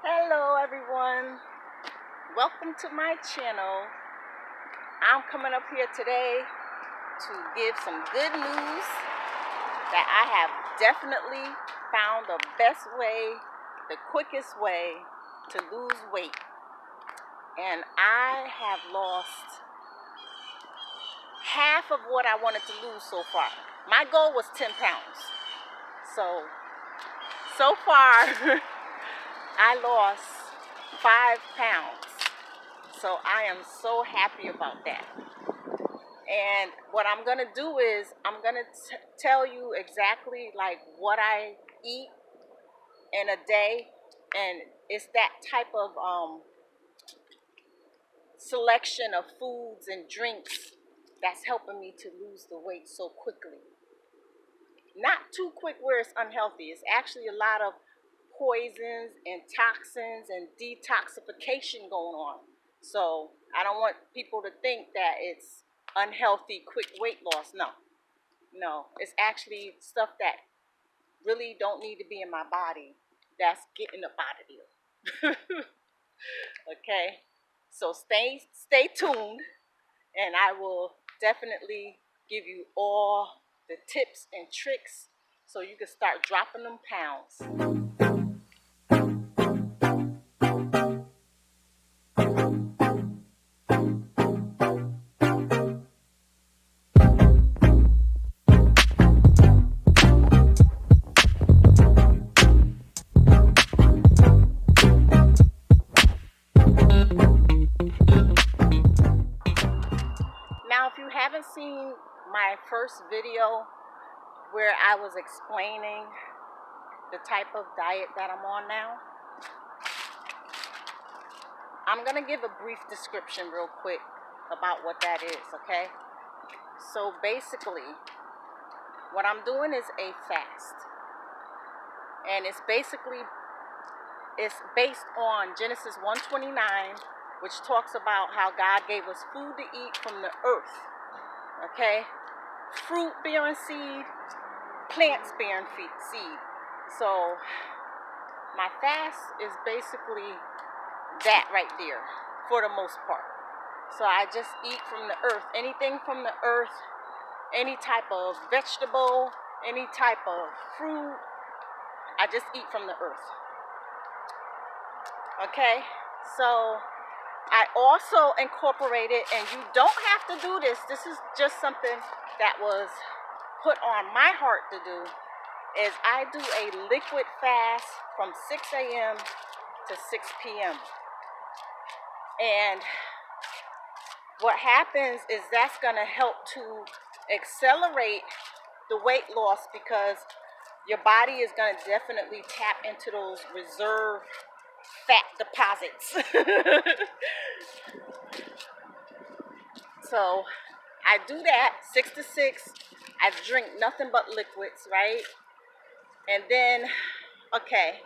Hello everyone, welcome to my channel. I'm coming up here today to give some good news that I have definitely found the best way, the quickest way to lose weight. And I have lost half of what I wanted to lose so far. My goal was 10 pounds. So far I lost 5 pounds. So I am so happy about that. And what I'm going to do is I'm going to tell you exactly like what I eat in a day. And it's that type of selection of foods and drinks that's helping me to lose the weight so quickly. Not too quick where it's unhealthy. It's actually a lot of poisons and toxins and detoxification going on. So I don't want people to think that it's unhealthy, quick weight loss. No, it's actually stuff that really don't need to be in my body that's getting up out of here. Okay, so stay tuned, and I will definitely give you all the tips and tricks so you can start dropping them pounds. Now, if you haven't seen my first video where I was explaining the type of diet that I'm on now, I'm going to give a brief description real quick about what that is, okay? So basically, what I'm doing is a fast. And it's based on Genesis 1:29, which talks about how God gave us food to eat from the earth, okay? Fruit bearing seed, plants bearing seed. So my fast is basically that right there for the most part. So I just eat from the earth, anything from the earth, any type of vegetable, any type of fruit, I just eat from the earth. Okay, so I also incorporated, and you don't have to do this, this is just something that was put on my heart to do, is I do a liquid fast from 6 a.m. to 6 p.m. And what happens is that's going to help to accelerate the weight loss, because your body is going to definitely tap into those reserve fat deposits. So I do that 6 to 6. I drink nothing but liquids, right? And then, okay,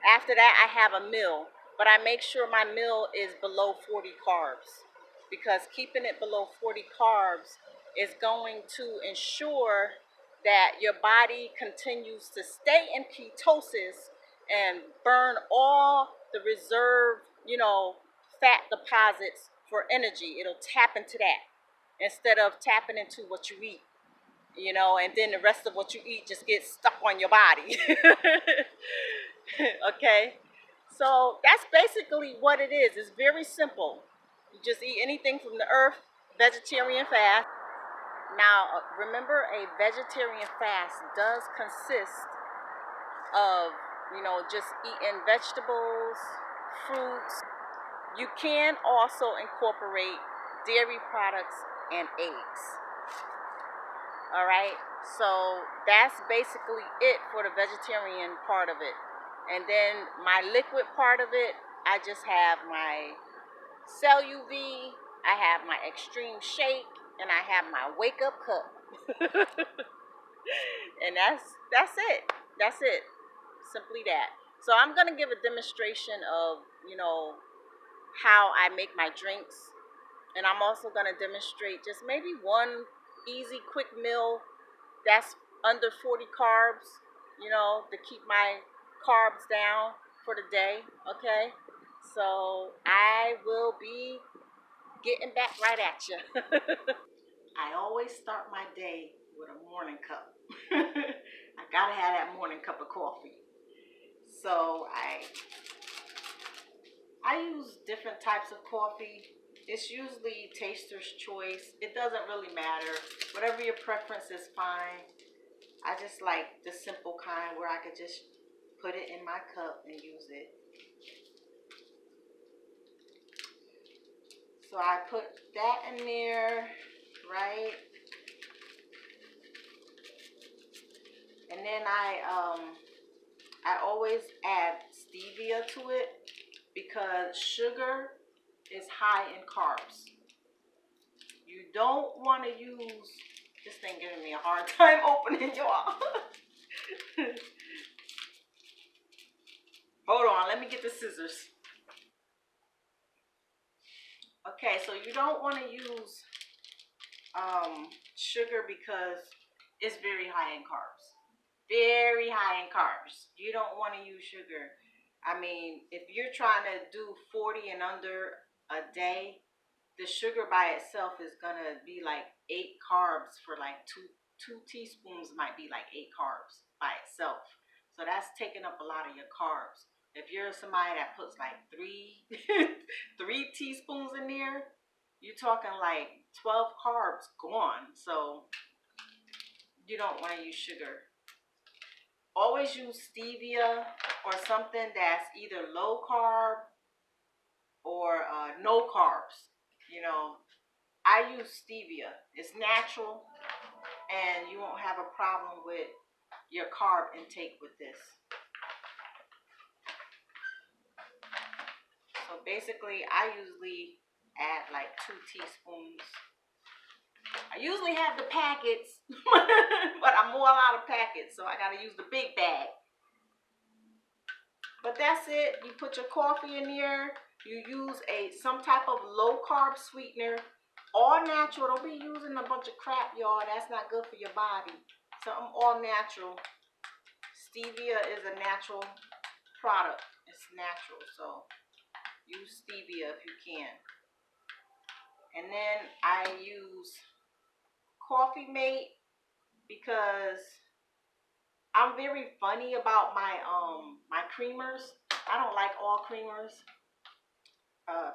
after that I have a meal, but I make sure my meal is below 40 carbs, because keeping it below 40 carbs is going to ensure that your body continues to stay in ketosis and burn all the reserve, fat deposits for energy. It'll tap into that instead of tapping into what you eat, and then the rest of what you eat just gets stuck on your body. Okay, so that's basically what it is. It's very simple. You just eat anything from the earth, vegetarian fast. Now, remember, a vegetarian fast does consist of, just eating vegetables, fruits. You can also incorporate dairy products and eggs. All right, so that's basically it for the vegetarian part of it. And then my liquid part of it, I just have my Cell UV, I have my extreme shake, and I have my wake up cup. And that's it. That's it. Simply that. So I'm gonna give a demonstration of, how I make my drinks. And I'm also gonna demonstrate just maybe one easy quick meal that's under 40 carbs, to keep my carbs down. for the day, okay? So I will be getting back right at you. I always start my day with a morning cup. I gotta have that morning cup of coffee. So I use different types of coffee. It's usually taster's choice. It doesn't really matter. Whatever your preference is fine. I just like the simple kind where I could just put it in my cup and use it. So I put that in there, right? And then I always add stevia to it because sugar is high in carbs. You don't want to use, this thing giving me a hard time opening, y'all. Hold on, let me get the scissors. Okay, so you don't want to use sugar because it's very high in carbs. Very high in carbs. You don't want to use sugar. I mean, if you're trying to do 40 and under a day, the sugar by itself is gonna be like 8 carbs for like two teaspoons might be like 8 carbs by itself. So that's taking up a lot of your carbs. If you're somebody that puts like three three teaspoons in there, you're talking like 12 carbs gone. So you don't want to use sugar. Always use stevia or something that's either low carb or no carbs. You know, I use stevia. It's natural and you won't have a problem with your carb intake with this. So basically, I usually add like 2 teaspoons. I usually have the packets, but I'm more out of packets, so I gotta use the big bag. But that's it. You put your coffee in here. You use some type of low carb sweetener, all natural. Don't be using a bunch of crap, y'all. That's not good for your body. Something all natural. Stevia is a natural product. It's natural, so use stevia if you can. And then I use Coffee Mate because I'm very funny about my creamers. I don't like all creamers.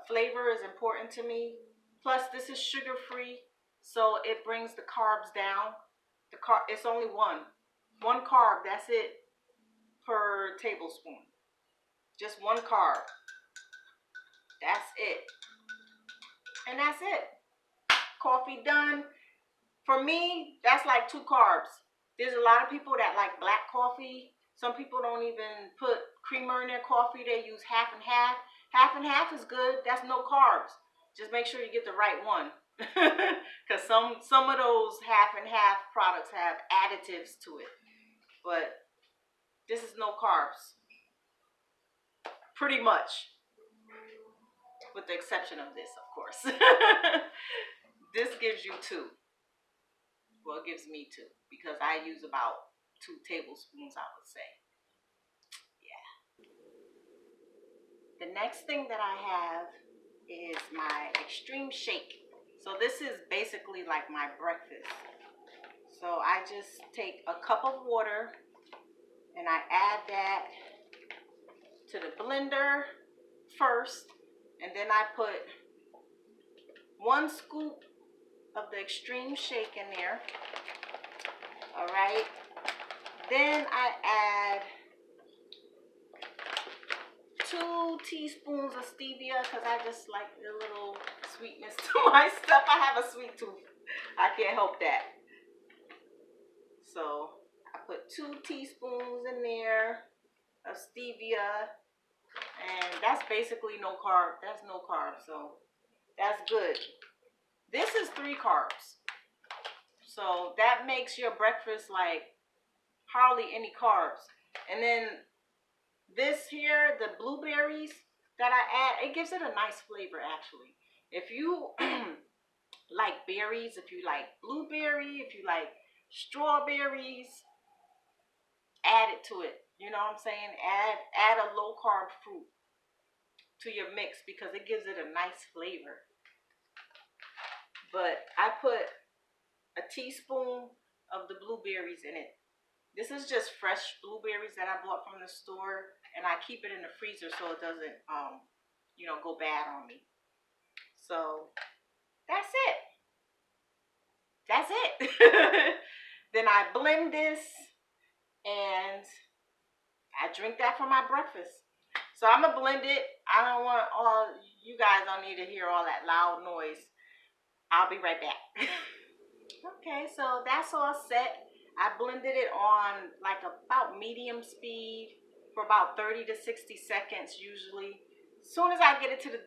Flavor is important to me. Plus, this is sugar free, so it brings the carbs down. It's only one carb. That's it per tablespoon. Just one carb. That's it, and that's it. Coffee done. For me, that's like 2 carbs. There's a lot of people that like black coffee. Some people don't even put creamer in their coffee. They use half and half. Half and half is good. That's no carbs. Just make sure you get the right one. Because some of those half and half products have additives to it. But this is no carbs. Pretty much. With the exception of this, of course. This gives you 2. Well, it gives me 2 because I use about 2 tablespoons, I would say. Yeah. The next thing that I have is my extreme shake. So this is basically like my breakfast. So I just take a cup of water and I add that to the blender first, and then I put 1 scoop of the extreme shake in there. All right. Then I add 2 teaspoons of stevia because I just like the little sweetness to my stuff. I have a sweet tooth. I can't help that. So I put 2 teaspoons in there of stevia, and that's basically no carb. That's no carb, so that's good. This is 3 carbs. So that makes your breakfast like hardly any carbs. And then this here, the blueberries that I add, it gives it a nice flavor actually. If you like berries, if you like blueberry, if you like strawberries, add it to it. You know what I'm saying? Add a low carb fruit to your mix because it gives it a nice flavor. But I put a teaspoon of the blueberries in it. This is just fresh blueberries that I bought from the store, and I keep it in the freezer so it doesn't, go bad on me. So that's it. That's it. Then I blend this, and I drink that for my breakfast. So I'm gonna blend it. I don't want you guys don't need to hear all that loud noise. I'll be right back. Okay, so that's all set. I blended it on like about medium speed for about 30 to 60 seconds usually. As soon as I get it to the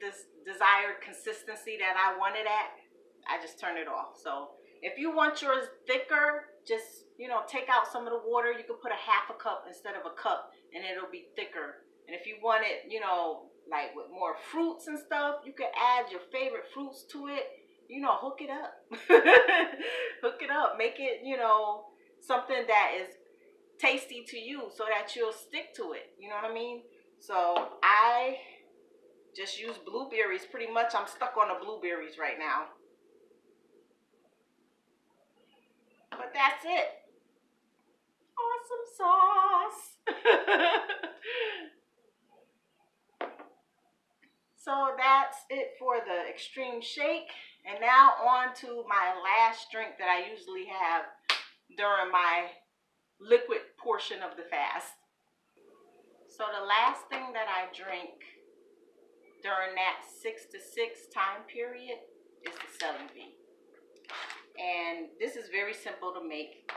desired consistency that I want it at, I just turn it off. So if you want yours thicker, just, take out some of the water. You can put a half a cup instead of a cup and it'll be thicker. And if you want it, like with more fruits and stuff, you can add your favorite fruits to it. Hook it up. Hook it up. Make it, something that is tasty to you so that you'll stick to it. You know what I mean? So I just use blueberries pretty much. I'm stuck on the blueberries right now. But that's it. Awesome sauce. So that's it for the extreme shake. And now on to my last drink that I usually have during my liquid portion of the fast. So the last thing that I drink during that 6 to 6 time period is the celery. And this is very simple to make.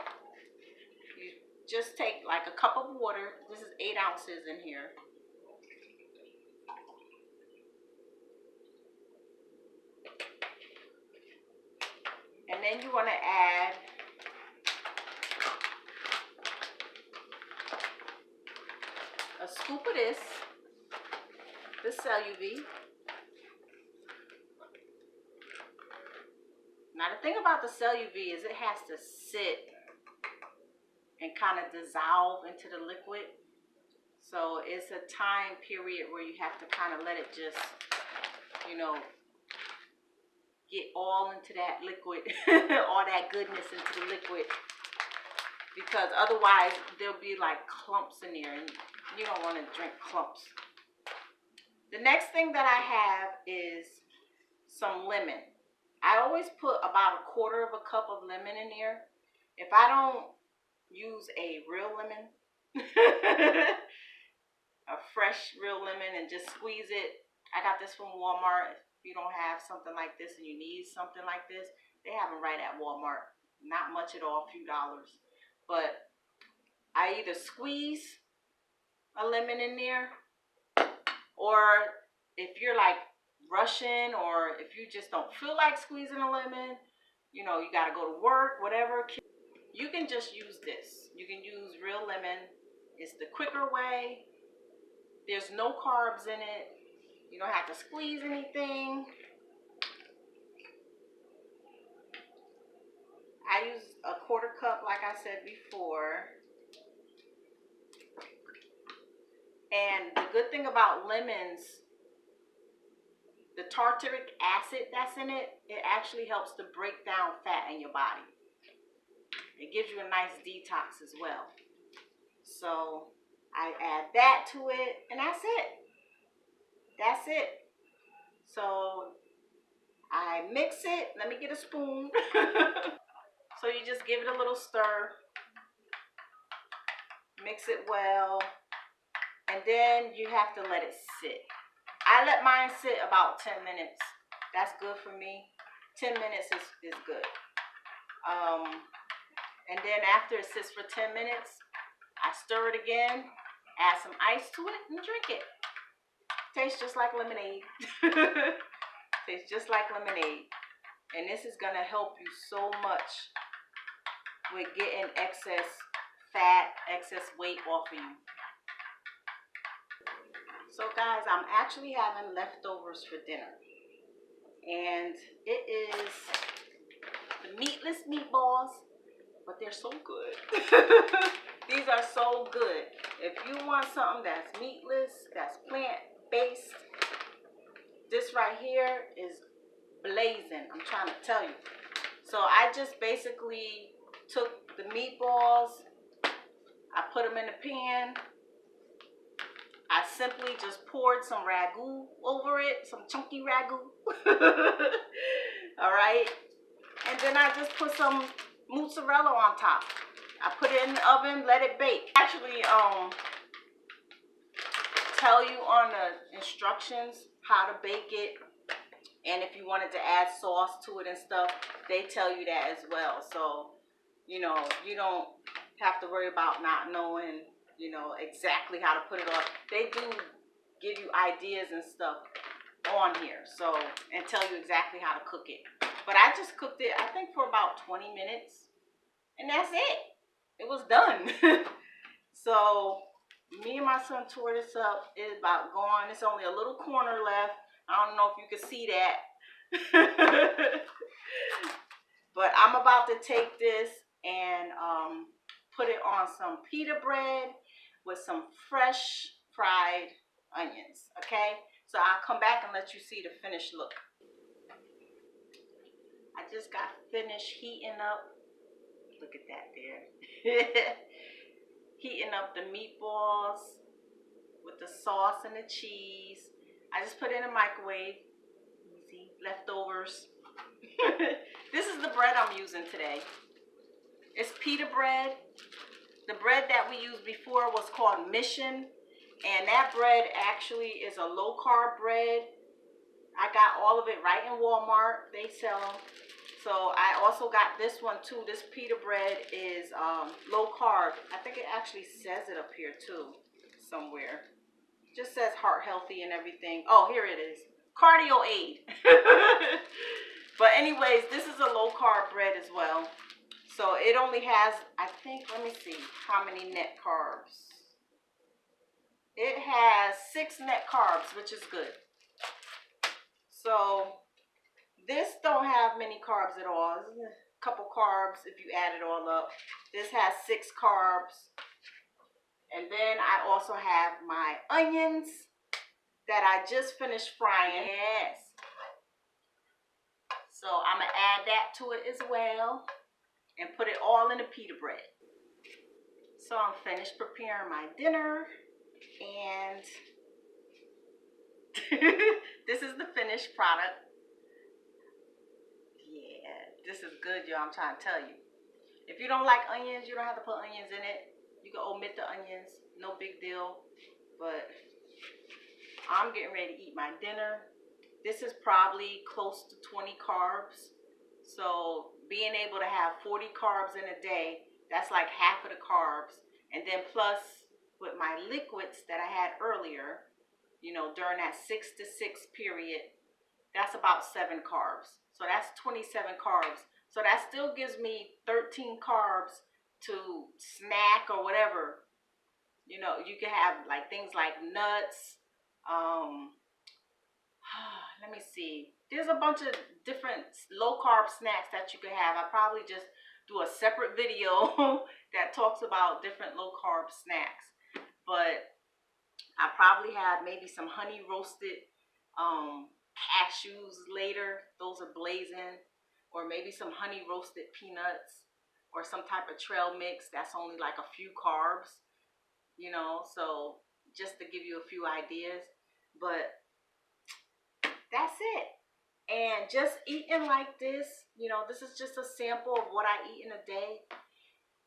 You just take like a cup of water. This is 8 ounces in here. And then you want to add a scoop of this celery. Now the thing about the celery is it has to sit and kind of dissolve into the liquid. So it's a time period where you have to kind of let it just, get all into that liquid, all that goodness into the liquid. Because otherwise there'll be like clumps in there and you don't want to drink clumps. The next thing that I have is some lemon. I always put about 1/4 of a cup of lemon in there. If I don't use a real lemon, a fresh real lemon, and just squeeze it. I got this from Walmart. If you don't have something like this and you need something like this, they have them right at Walmart. Not much at all, a few dollars. But I either squeeze a lemon in there, or if you're like rushing, or if you just don't feel like squeezing a lemon, you got to go to work, whatever, you can just use this. You can use real lemon. It's the quicker way. There's no carbs in it. You don't have to squeeze anything. I use a 1/4 cup, like I said before. And the good thing about lemons, the tartaric acid that's in it, it actually helps to break down fat in your body. It gives you a nice detox as well. So I add that to it, and that's it. That's it. So I mix it. Let me get a spoon. So you just give it a little stir. Mix it well. And then you have to let it sit. I let mine sit about 10 minutes. That's good for me. 10 minutes is good. And then after it sits for 10 minutes, I stir it again, add some ice to it, and drink it. Tastes just like lemonade. Tastes just like lemonade. And this is going to help you so much with getting excess fat, excess weight off of you. So guys, I'm actually having leftovers for dinner. And it is the meatless meatballs, but they're so good. These are so good. If you want something that's meatless, that's plant-based, this right here is blazing. I'm trying to tell you. So I just basically took the meatballs, I put them in the pan. I simply just poured some ragu over it, some chunky ragu. All right. And then I just put some mozzarella on top. I put it in the oven, let it bake. Actually, tell you on the instructions how to bake it. And if you wanted to add sauce to it and stuff, they tell you that as well. So, you know, you don't have to worry about not knowing, you know, exactly how to put it on. They do give you ideas and stuff on here. So, and tell you exactly how to cook it. But I just cooked it, I think, for about 20 minutes. And that's it. It was done. So, me and my son tore this up. It's about gone. It's only a little corner left. I don't know if you can see that. But I'm about to take this and put it on some pita bread with some fresh fried onions. Okay? So I'll come back and let you see the finished look. I just got finished heating up. Look at that there. Heating up the meatballs with the sauce and the cheese. I just put it in the microwave. You see, leftovers. This is the bread I'm using today. It's pita bread. The bread that we used before was called Mission. And that bread actually is a low carb bread. I got all of it right in Walmart. They sell them. So I also got this one too. This pita bread is low carb. I think it actually says it up here too, somewhere. Just says heart healthy and everything. Oh, here it is. Cardio aid. But anyways, this is a low carb bread as well. So it only has, I think, let me see how many net carbs. It has 6 net carbs, which is good. So this don't have many carbs at all. A couple carbs if you add it all up. This has 6 carbs. And then I also have my onions that I just finished frying. Yes. So I'm going to add that to it as well and put it all in the pita bread. So I'm finished preparing my dinner and this is the finished product. Yeah, this is good, y'all. I'm trying to tell you. If you don't like onions, you don't have to put onions in it. You can omit the onions. No big deal. But I'm getting ready to eat my dinner. This is probably close to 20 carbs. So being able to have 40 carbs in a day, that's like half of the carbs. And then plus with my liquids that I had earlier, you know, during that 6 to 6 period, that's about 7 carbs. So that's 27 carbs. So that still gives me 13 carbs to snack or whatever. You know, you can have like things like nuts. Let me see. There's a bunch of different low carb snacks that you can have. I probably just do a separate video that talks about different low carb snacks. But I probably have maybe some honey roasted cashews later. Those are blazing. Or maybe some honey roasted peanuts or some type of trail mix that's only like a few carbs, you know, so just to give you a few ideas. But that's it. And just eating like this, you know, this is just a sample of what I eat in a day.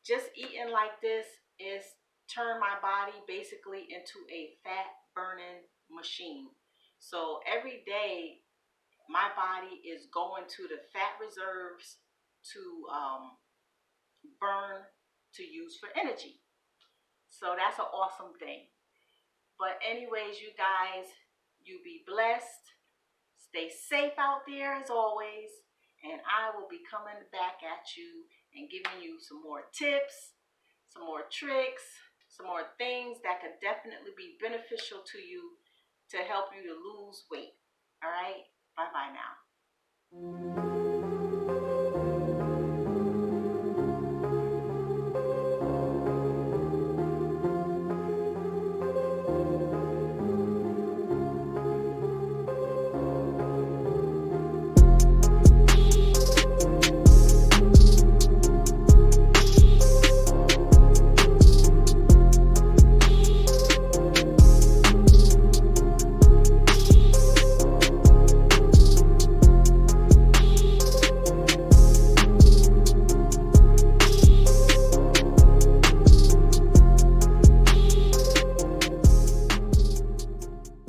Just eating like this is turn my body basically into a fat burning machine. So every day my body is going to the fat reserves to burn, to use for energy. So that's an awesome thing. But anyways, you guys, you be blessed. Stay safe out there as always. And I will be coming back at you and giving you some more tips, some more tricks, some more things that could definitely be beneficial to you to help you to lose weight. All right? Bye-bye now.